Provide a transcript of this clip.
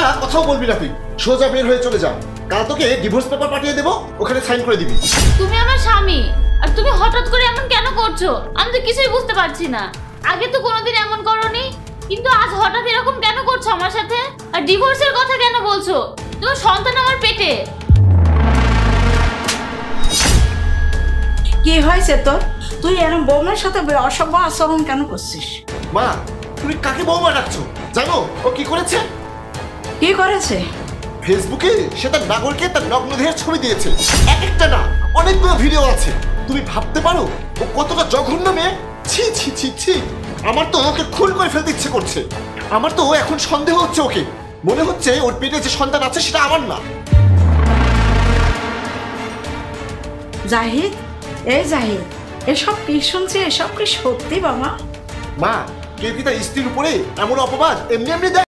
একটা কথাও বলবি না তুই, সোজা বের হয়ে চলে যা। কাল তোকে ডিভোর্স পেপার পাঠিয়ে দেবো, ওখানে সাইন করে দিবি। তুমি আমার স্বামী, আর তুমি হঠাৎ করে এমন কেন করছো? আমি তো কিছুই বুঝতে পারছি না। আগে তো কোনোদিন এমন করোনি, কিন্তু আজ হঠাৎ এরকম কেন করছো আমার সাথে? আর ডিভোর্সের কথা কেন বলছো? তোমার সন্তান আমার পেটে। কি হয়েছে তোর? তুই এরকম বৌমার সাথে অসভ্য আচরণ কেন করছিস? মা, তুমি কাকে বৌমা ডাকছো? জানো ও কি করেছে? কি করেছে? ফেসবুকে সে তার নাগরকে তার নগ্ন দেহের ছবি দিয়েছে। এক একটা না, অনেকগুলো ভিডিও আছে। তুমি ভাবতে পারো ও কতটা জঘন্য মেয়ে? ছি ছি ছি ছি, আমার তো ওকে খুন করে ফেলতে ইচ্ছে করছে। আমার তো এখন সন্দেহ হচ্ছে, ওকে মনে হচ্ছে ওর পেটে যে সন্তান আছে সেটা আমার না। জাহিদ, এই জাহিদ, এসব কি শুনছি? এসব কি সত্যি বাবা? মা, কেউ কি তার স্ত্রীর উপরে এমন অপবাদ এমনি এমনি দেয়?